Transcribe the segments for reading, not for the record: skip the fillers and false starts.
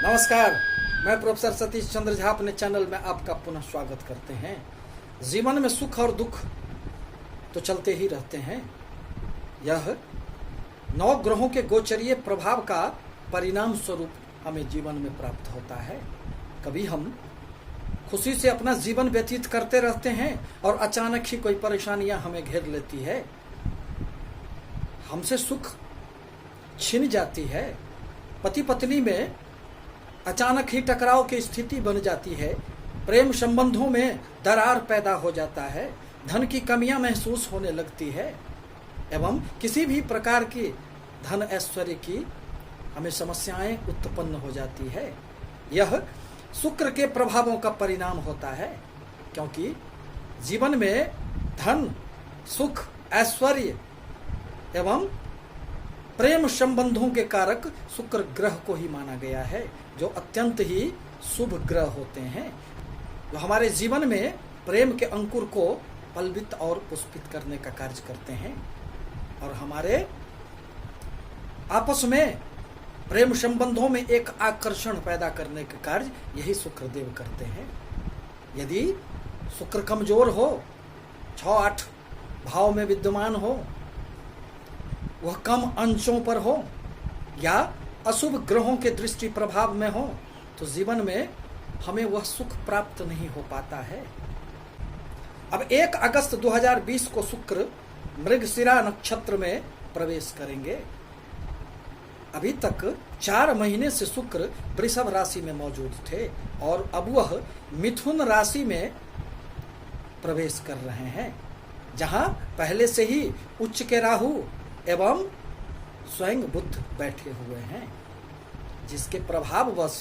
नमस्कार, मैं प्रोफेसर सतीश चंद्र झा अपने चैनल में आपका पुनः स्वागत करते हैं। जीवन में सुख और दुख तो चलते ही रहते हैं। यह 9 ग्रहों के गोचरीय प्रभाव का परिणाम स्वरूप हमें जीवन में प्राप्त होता है। कभी हम खुशी से अपना जीवन व्यतीत करते रहते हैं और अचानक ही कोई परेशानियां हमें घेर लेती है, हमसे सुख छिन जाती है। पति पत्नी में अचानक ही टकराव की स्थिति बन जाती है, प्रेम संबंधों में दरार पैदा हो जाता है, धन की कमियां महसूस होने लगती है एवं किसी भी प्रकार की धन ऐश्वर्य की हमें समस्याएं उत्पन्न हो जाती है। यह शुक्र के प्रभावों का परिणाम होता है, क्योंकि जीवन में धन, सुख, ऐश्वर्य एवं प्रेम संबंधों के कारक शुक्र ग्रह को ही माना गया है, जो अत्यंत ही शुभ ग्रह होते हैं, जो हमारे जीवन में प्रेम के अंकुर को पल्वित और पुष्पित करने का कार्य करते हैं और हमारे आपस में प्रेम संबंधों में एक आकर्षण पैदा करने का कार्य यही शुक्रदेव करते हैं। यदि शुक्र कमजोर हो, 6-8 भाव में विद्यमान हो, वह कम अंशों पर हो या अशुभ ग्रहों के दृष्टि प्रभाव में हो, तो जीवन में हमें वह सुख प्राप्त नहीं हो पाता है। अब 1 अगस्त 2020 को शुक्र मृगशिरा नक्षत्र में प्रवेश करेंगे। अभी तक 4 महीने से शुक्र वृषभ राशि में मौजूद थे और अब वह मिथुन राशि में प्रवेश कर रहे हैं, जहां पहले से ही उच्च के राहु एवं स्वयं बुध बैठे हुए हैं, जिसके प्रभाववश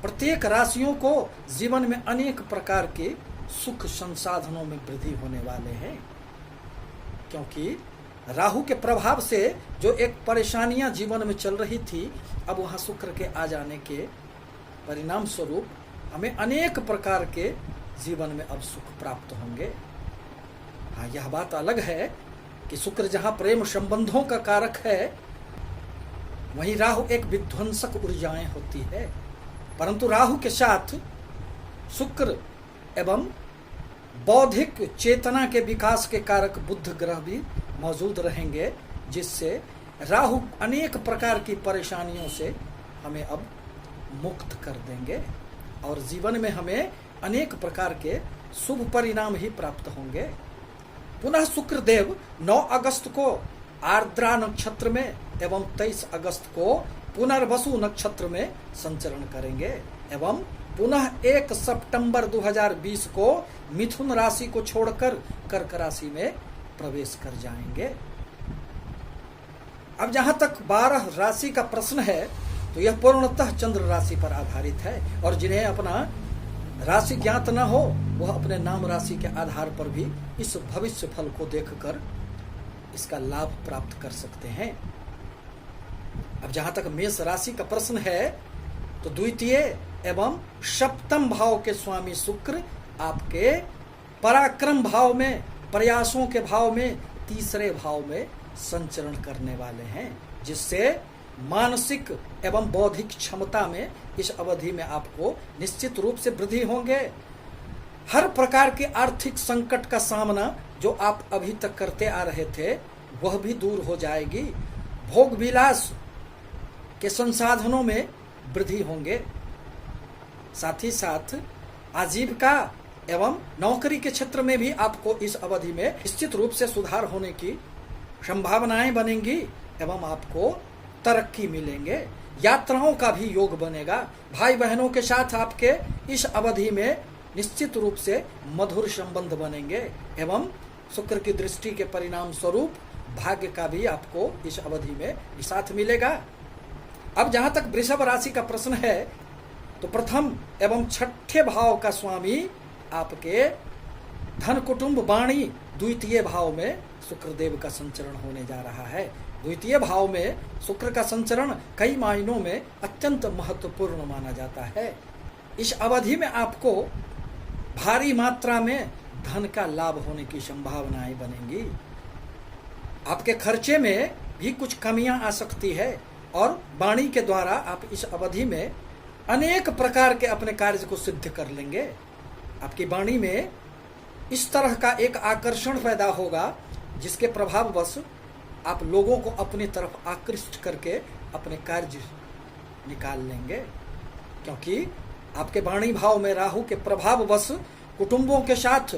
प्रत्येक राशियों को जीवन में अनेक प्रकार के सुख संसाधनों में वृद्धि होने वाले हैं। क्योंकि राहु के प्रभाव से जो एक परेशानियां जीवन में चल रही थी, अब वहां शुक्र के आ जाने के परिणाम स्वरूप हमें अनेक प्रकार के जीवन में अब सुख प्राप्त होंगे। हाँ, यह बात अलग है कि शुक्र जहां प्रेम संबंधों का कारक है, वहीं राहु एक विध्वंसक ऊर्जाएं होती है। परंतु राहु के साथ शुक्र एवं बौद्धिक चेतना के विकास के कारक बुध ग्रह भी मौजूद रहेंगे, जिससे राहु अनेक प्रकार की परेशानियों से हमें अब मुक्त कर देंगे और जीवन में हमें अनेक प्रकार के शुभ परिणाम ही प्राप्त होंगे। पुनः शुक्रदेव 9 अगस्त को आर्द्रा नक्षत्र में एवं 23 अगस्त को पुनर्वसु नक्षत्र में संचरण करेंगे एवं पुनः 1 सितंबर 2020 को मिथुन राशि को छोड़कर कर्क राशि में प्रवेश कर जाएंगे। अब जहां तक 12 राशि का प्रश्न है, तो यह पूर्णतः चंद्र राशि पर आधारित है और जिन्हें अपना राशि ज्ञात न हो, वह अपने नाम राशि के आधार पर भी इस भविष्य फल को देखकर इसका लाभ प्राप्त कर सकते हैं। अब जहां तक मेष राशि का प्रश्न है, तो द्वितीय एवं सप्तम भाव के स्वामी शुक्र आपके पराक्रम भाव में, प्रयासों के भाव में, तीसरे भाव में संचरण करने वाले हैं, जिससे मानसिक एवं बौद्धिक क्षमता में इस अवधि में आपको निश्चित रूप से वृद्धि होंगे। हर प्रकार के आर्थिक संकट का सामना जो आप अभी तक करते आ रहे थे, वह भी दूर हो जाएगी। भोग विलास के संसाधनों में वृद्धि होंगे। साथ ही साथ आजीविका एवं नौकरी के क्षेत्र में भी आपको इस अवधि में निश्चित रूप से सुधार होने की संभावनाएं बनेंगी एवं आपको तरक्की मिलेंगे। यात्राओं का भी योग बनेगा। भाई बहनों के साथ आपके इस अवधि में निश्चित रूप से मधुर संबंध बनेंगे एवं शुक्र की दृष्टि के परिणाम स्वरूप भाग्य का भी आपको इस अवधि में साथ मिलेगा। अब जहां तक वृषभ राशि का प्रश्न है, तो प्रथम एवं 6ठे भाव का स्वामी आपके धन, कुटुंब, वाणी द्वितीय भाव में शुक्रदेव का संचरण होने जा रहा है। द्वितीय भाव में शुक्र का संचरण कई मायनों में अत्यंत महत्वपूर्ण माना जाता है। इस अवधि में आपको भारी मात्रा में धन का लाभ होने की संभावनाएं बनेंगी। आपके खर्चे में भी कुछ कमियां आ सकती है और वाणी के द्वारा आप इस अवधि में अनेक प्रकार के अपने कार्य को सिद्ध कर लेंगे। आपकी वाणी में इस तरह का एक आकर्षण पैदा होगा जिसके प्रभाववश आप लोगों को अपनी तरफ आकृष्ट करके अपने कार्य निकाल लेंगे, क्योंकि आपके वाणी भाव में राहु के प्रभाववश कुटुंबों के साथ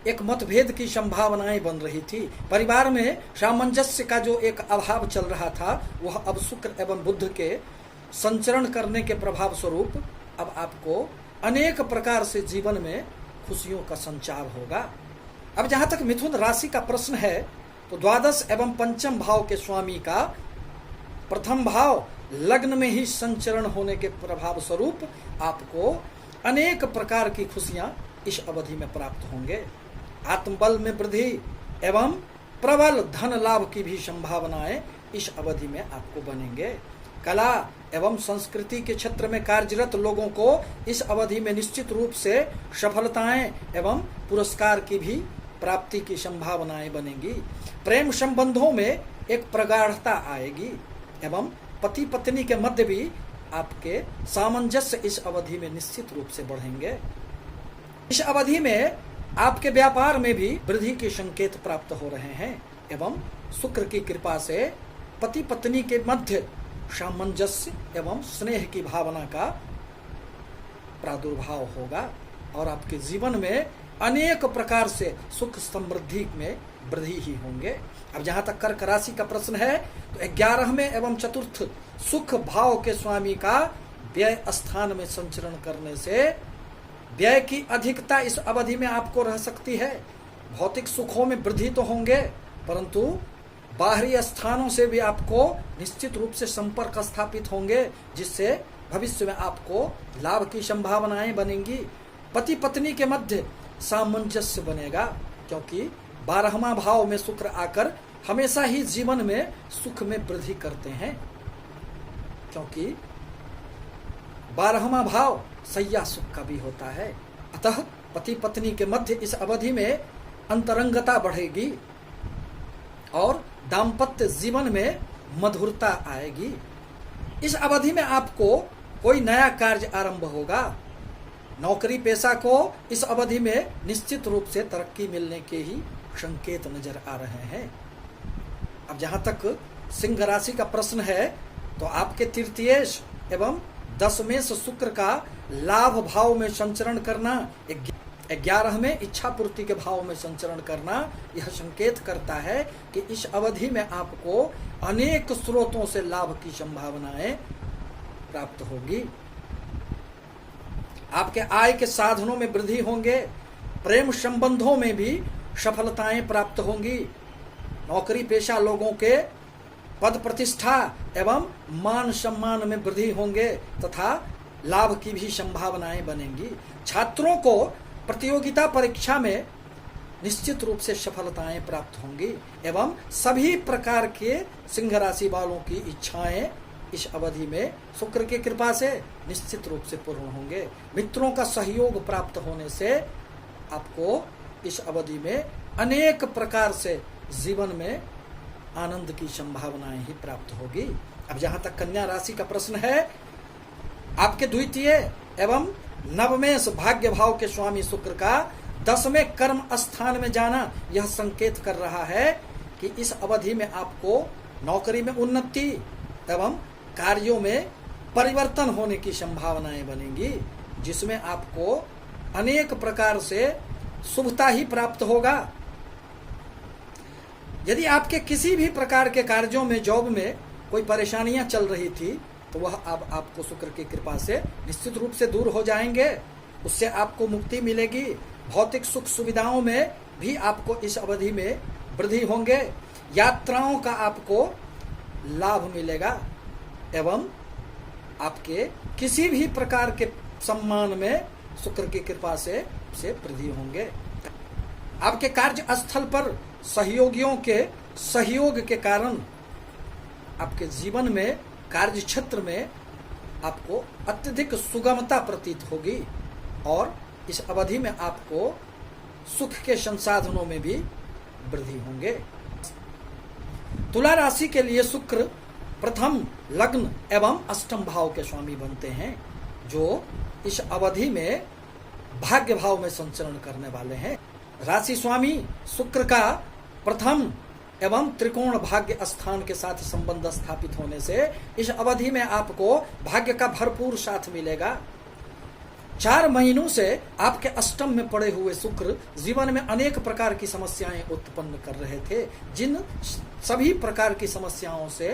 एक मतभेद की संभावनाएं बन रही थी। परिवार में सामंजस्य का जो एक अभाव चल रहा था वह अब शुक्र एवं बुध के संचरण करने के प्रभाव स्वरूप अब आपको अनेक प्रकार से जीवन में खुशियों का संचार होगा। अब जहां तक मिथुन राशि का प्रश्न है तो द्वादश एवं पंचम भाव के स्वामी का प्रथम भाव लग्न में ही संचरण होने के प्रभाव स्वरूप आपको अनेक प्रकार की खुशियां इस अवधि में प्राप्त होंगे। आत्मबल में वृद्धि एवं प्रबल धन लाभ की भी संभावनाएं इस अवधि में आपको बनेंगे। कला एवं संस्कृति के क्षेत्र में कार्यरत लोगों को इस अवधि में निश्चित रूप से सफलताएं एवं पुरस्कार की भी प्राप्ति की संभावनाएं बनेंगी। प्रेम संबंधों में एक प्रगाढ़ता आएगी एवं पति पत्नी के मध्य भी आपके सामंजस्य इस अवधि में निश्चित रूप से बढ़ेंगे। इस अवधि में आपके व्यापार में भी वृद्धि के संकेत प्राप्त हो रहे हैं एवं शुक्र की कृपा से पति पत्नी के मध्य सामंजस्य एवं स्नेह की भावना का प्रादुर्भाव होगा और आपके जीवन में अनेक प्रकार से सुख समृद्धि में वृद्धि ही होंगे। अब जहां तक कर्क राशि का प्रश्न है तो 11वें एवं चतुर्थ सुख भाव के स्वामी का व्यय स्थान में संचरण करने से व्यय की अधिकता इस अवधि में आपको रह सकती है। भौतिक सुखों में वृद्धि तो होंगे परंतु बाहरी स्थानों से भी आपको निश्चित रूप से संपर्क स्थापित होंगे जिससे भविष्य में आपको लाभ की संभावनाएं बनेंगी। पति पत्नी के मध्य सामंजस्य बनेगा क्योंकि 12वां भाव में शुक्र आकर हमेशा ही जीवन में सुख में वृद्धि करते हैं, क्योंकि 12वां भाव सैया सुख का भी होता है। अतः पति पत्नी के मध्य इस अवधि में अंतरंगता बढ़ेगी और दाम्पत्य जीवन में मधुरता आएगी। इस अवधि में आपको कोई नया कार्य आरंभ होगा। नौकरी पेशा को इस अवधि में निश्चित रूप से तरक्की मिलने के ही संकेत नजर आ रहे हैं। अब जहां तक सिंह राशि का प्रश्न है तो आपके तृतीयेश एवं दशमेश शुक्र का लाभ भाव में संचरण करना, 11वें इच्छा पूर्ति के भाव में संचरण करना, यह संकेत करता है कि इस अवधि में आपको अनेक स्रोतों से लाभ की संभावनाएं प्राप्त होगी। आपके आय के साधनों में वृद्धि होंगे। प्रेम संबंधों में भी सफलताएं प्राप्त होंगी। नौकरी पेशा लोगों के पद प्रतिष्ठा एवं मान सम्मान में वृद्धि होंगे तथा लाभ की भी संभावनाएं बनेंगी। छात्रों को प्रतियोगिता परीक्षा में निश्चित रूप से सफलताएं प्राप्त होंगी एवं सभी प्रकार के सिंह राशि वालों की इच्छाएं इस अवधि में शुक्र की कृपा से निश्चित रूप से पूर्ण होंगे। मित्रों का सहयोग प्राप्त होने से आपको इस अवधि में अनेक प्रकार से जीवन में आनंद की संभावनाएं ही प्राप्त होगी। अब जहां तक कन्या राशि का प्रश्न है, आपके द्वितीय एवं नवमेश भाग्य भाव के स्वामी शुक्र का 10वें कर्म स्थान में जाना यह संकेत कर रहा है कि इस अवधि में आपको नौकरी में उन्नति एवं कार्यों में परिवर्तन होने की संभावनाएं बनेंगी, जिसमें आपको अनेक प्रकार से शुभता ही प्राप्त होगा। यदि आपके किसी भी प्रकार के कार्यों में जॉब में कोई परेशानियां चल रही थी तो वह अब आपको शुक्र की कृपा से निश्चित रूप से दूर हो जाएंगे, उससे आपको मुक्ति मिलेगी। भौतिक सुख सुविधाओं में भी आपको इस अवधि में वृद्धि होंगे। यात्राओं का आपको लाभ मिलेगा एवं आपके किसी भी प्रकार के सम्मान में शुक्र की कृपा से वृद्धि होंगे। आपके कार्य स्थल पर सहयोगियों के सहयोग के कारण आपके जीवन में कार्य क्षेत्र में आपको अत्यधिक सुगमता प्रतीत होगी और इस अवधि में आपको सुख के संसाधनों में भी वृद्धि होंगे। तुला राशि के लिए शुक्र प्रथम लग्न एवं अष्टम भाव के स्वामी बनते हैं। जो इस अवधि में भाग्य भाव में संचरण करने वाले हैं। राशि स्वामी शुक्र का प्रथम एवं त्रिकोण भाग्य स्थान के साथ संबंध स्थापित होने से इस अवधि में आपको भाग्य का भरपूर साथ मिलेगा। 4 महीनों से आपके अष्टम में पड़े हुए शुक्र जीवन में अनेक प्रकार की समस्याएं उत्पन्न कर रहे थे, जिन सभी प्रकार की समस्याओं से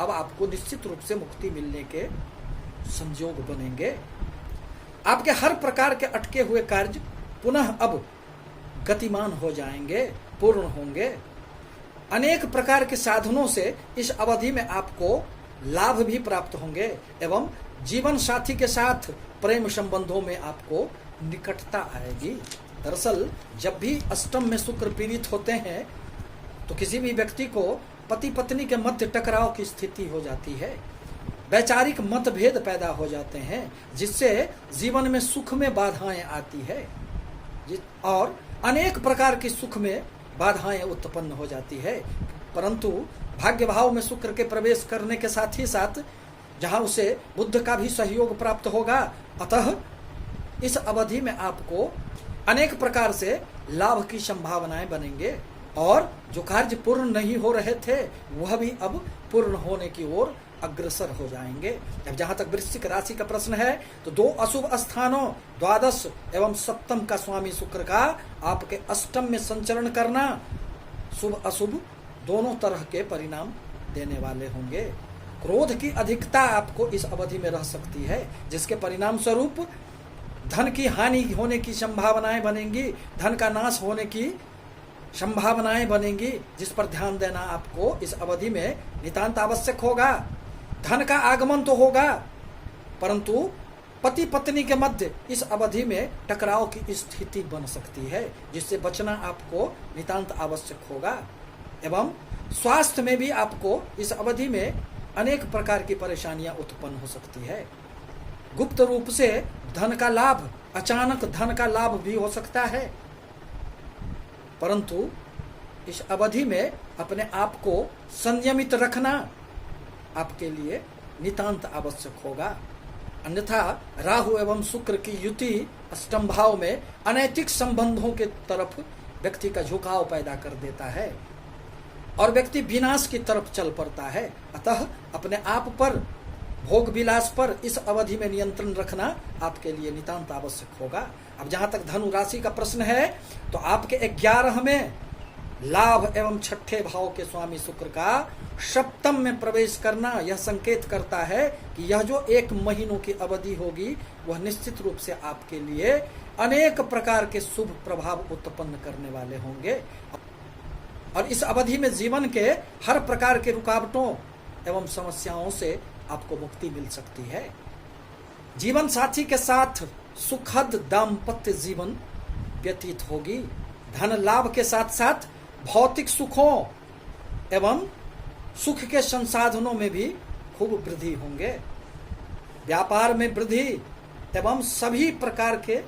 अब आपको निश्चित रूप से मुक्ति मिलने के संयोग बनेंगे। आपके हर प्रकार के अटके हुए कार्य पुनः अब गतिमान हो जाएंगे, पूर्ण होंगे। अनेक प्रकार के साधनों से इस अवधि में आपको लाभ भी प्राप्त होंगे एवं जीवन साथी के साथ प्रेम संबंधों में आपको निकटता आएगी। दरअसल जब भी अष्टम में शुक्र पीड़ित होते हैं तो किसी भी व्यक्ति को पति पत्नी के मध्य टकराव की स्थिति हो जाती है, वैचारिक मतभेद पैदा हो जाते हैं, जिससे जीवन में सुख में बाधाएं आती है और अनेक प्रकार की सुख में बाधाएं उत्पन्न हो जाती है। परंतु भाग्य भाव में शुक्र के प्रवेश करने के साथ ही साथ जहां उसे बुद्ध का भी सहयोग प्राप्त होगा, अतः इस अवधि में आपको अनेक प्रकार से लाभ की संभावनाएं बनेंगे और जो कार्य पूर्ण नहीं हो रहे थे वह भी अब पूर्ण होने की ओर अग्रसर हो जाएंगे। अब जहां तक वृश्चिक राशि का प्रश्न है तो 2 अशुभ स्थानों द्वादश एवं सप्तम का स्वामी शुक्र का आपके अष्टम में संचरण करना शुभ अशुभ दोनों तरह के परिणाम देने वाले होंगे। क्रोध की अधिकता आपको इस अवधि में रह सकती है, जिसके परिणाम स्वरूप धन की हानि होने की संभावनाएं बनेंगी, धन का नाश होने की संभावनाएं बनेंगी, जिस पर ध्यान देना आपको इस अवधि में नितांत आवश्यक होगा। धन का आगमन तो होगा, परंतु पति पत्नी के मध्य इस अवधि में टकराव की स्थिति बन सकती है, जिससे बचना आपको नितांत आवश्यक होगा। एवं स्वास्थ्य में भी आपको इस अवधि में अनेक प्रकार की परेशानियां उत्पन्न हो सकती है। गुप्त रूप से धन का लाभ, अचानक धन का लाभ भी हो सकता है, परंतु इस अवधि में अपने आप को संयमित रखना आपके लिए नितांत आवश्यक होगा। अन्यथा राहु एवं शुक्र की युति अष्टम भाव में अनैतिक संबंधों के तरफ व्यक्ति का झुकाव पैदा कर देता है और व्यक्ति विनाश की तरफ चल पड़ता है। अतः अपने आप पर, भोग विलास पर इस अवधि में नियंत्रण रखना आपके लिए नितांत आवश्यक होगा। अब जहां तक धनु राशि का प्रश्न है तो आपके 11 में लाभ एवं छठे भाव के स्वामी शुक्र का सप्तम में प्रवेश करना यह संकेत करता है कि यह जो 1 महीनों की अवधि होगी वह निश्चित रूप से आपके लिए अनेक प्रकार के शुभ प्रभाव उत्पन्न करने वाले होंगे और इस अवधि में जीवन के हर प्रकार के रुकावटों एवं समस्याओं से आपको मुक्ति मिल सकती है। जीवन साथी के साथ सुखद दाम्पत्य जीवन व्यतीत होगी। धन लाभ के साथ साथ भौतिक सुखों एवं सुख के संसाधनों में भी खूब वृद्धि होंगे। व्यापार में वृद्धि एवं सभी प्रकार के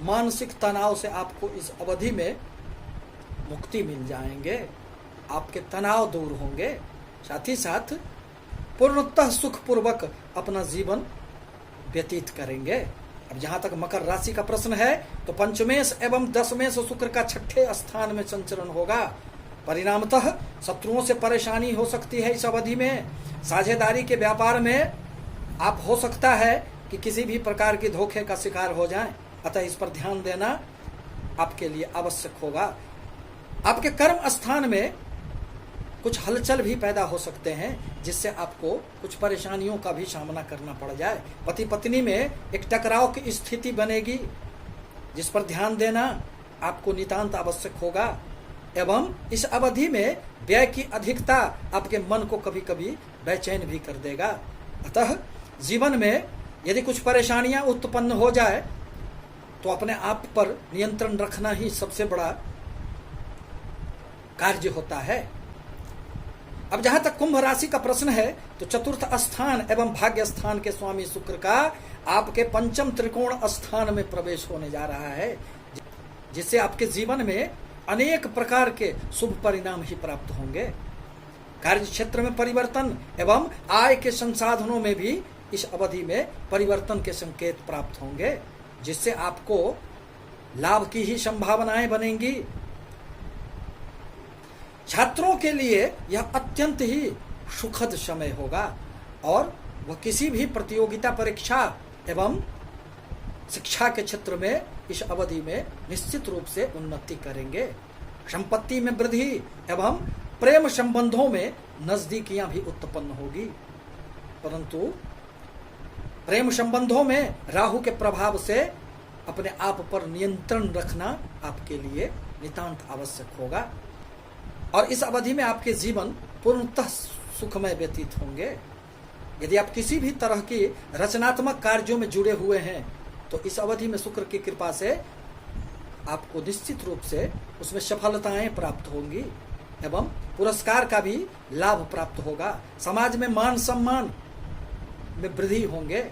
मानसिक तनाव से आपको इस अवधि में मुक्ति मिल जाएंगे, आपके तनाव दूर होंगे, साथ ही साथ पूर्णतः सुखपूर्वक अपना जीवन व्यतीत करेंगे। अब जहां तक मकर राशि का प्रश्न है तो पंचमेश एवं दशमेश शुक्र का छठे स्थान में संचरण होगा। परिणामतः शत्रुओं से परेशानी हो सकती है इस अवधि में। साझेदारी के व्यापार में आप हो सकता है कि किसी भी प्रकार के धोखे का शिकार हो जाएं, अतः इस पर ध्यान देना आपके लिए आवश्यक होगा। आपके कर्म स्थान में कुछ हलचल भी पैदा हो सकते हैं, जिससे आपको कुछ परेशानियों का भी सामना करना पड़ जाए। पति पत्नी में एक टकराव की स्थिति बनेगी, जिस पर ध्यान देना आपको नितांत आवश्यक होगा। एवं इस अवधि में व्यय की अधिकता आपके मन को कभी कभी बेचैन भी कर देगा। अतः जीवन में यदि कुछ परेशानियां उत्पन्न हो जाए तो अपने आप पर नियंत्रण रखना ही सबसे बड़ा कार्य होता है। अब जहां तक कुंभ राशि का प्रश्न है तो चतुर्थ स्थान एवं भाग्य स्थान के स्वामी शुक्र का आपके पंचम त्रिकोण स्थान में प्रवेश होने जा रहा है, जिससे आपके जीवन में अनेक प्रकार के शुभ परिणाम ही प्राप्त होंगे। कार्य क्षेत्र में परिवर्तन एवं आय के संसाधनों में भी इस अवधि में परिवर्तन के संकेत प्राप्त होंगे, जिससे आपको लाभ की ही संभावनाएं बनेंगी। छात्रों के लिए यह अत्यंत ही सुखद समय होगा और वह किसी भी प्रतियोगिता परीक्षा एवं शिक्षा के क्षेत्र में इस अवधि में निश्चित रूप से उन्नति करेंगे। संपत्ति में वृद्धि एवं प्रेम संबंधों में नजदीकियां भी उत्पन्न होगी, परंतु प्रेम संबंधों में राहु के प्रभाव से अपने आप पर नियंत्रण रखना आपके लिए नितांत आवश्यक होगा और इस अवधि में आपके जीवन पूर्णतः सुखमय व्यतीत होंगे। यदि आप किसी भी तरह की रचनात्मक कार्यों में जुड़े हुए हैं तो इस अवधि में शुक्र की कृपा से आपको निश्चित रूप से उसमें सफलताएं प्राप्त होंगी एवं पुरस्कार का भी लाभ प्राप्त होगा। समाज में मान सम्मान में वृद्धि होंगे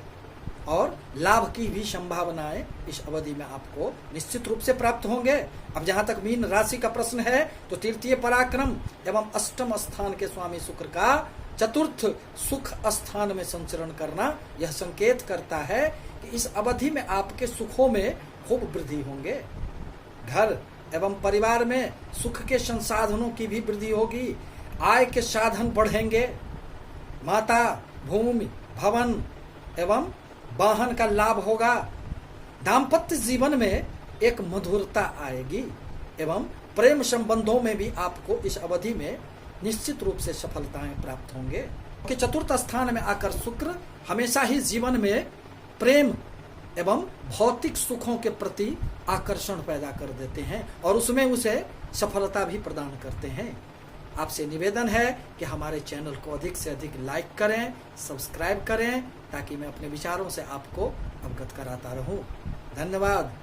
और लाभ की भी संभावनाएं इस अवधि में आपको निश्चित रूप से प्राप्त होंगे। अब जहां तक मीन राशि का प्रश्न है तो तृतीय पराक्रम एवं अष्टम स्थान के स्वामी शुक्र का चतुर्थ सुख स्थान में संचरण करना यह संकेत करता है कि इस अवधि में आपके सुखों में खूब वृद्धि होंगे। घर एवं परिवार में सुख के संसाधनों की भी वृद्धि होगी, आय के साधन बढ़ेंगे, माता, भूमि, भवन एवं वाहन का लाभ होगा। दाम्पत्य जीवन में एक मधुरता आएगी एवं प्रेम संबंधों में भी आपको इस अवधि में निश्चित रूप से सफलताएं प्राप्त होंगे कि चतुर्थ स्थान में आकर शुक्र हमेशा ही जीवन में प्रेम एवं भौतिक सुखों के प्रति आकर्षण पैदा कर देते हैं और उसमें उसे सफलता भी प्रदान करते हैं। आपसे निवेदन है कि हमारे चैनल को अधिक से अधिक लाइक करें, सब्सक्राइब करें ताकि मैं अपने विचारों से आपको अवगत कराता रहूं। धन्यवाद।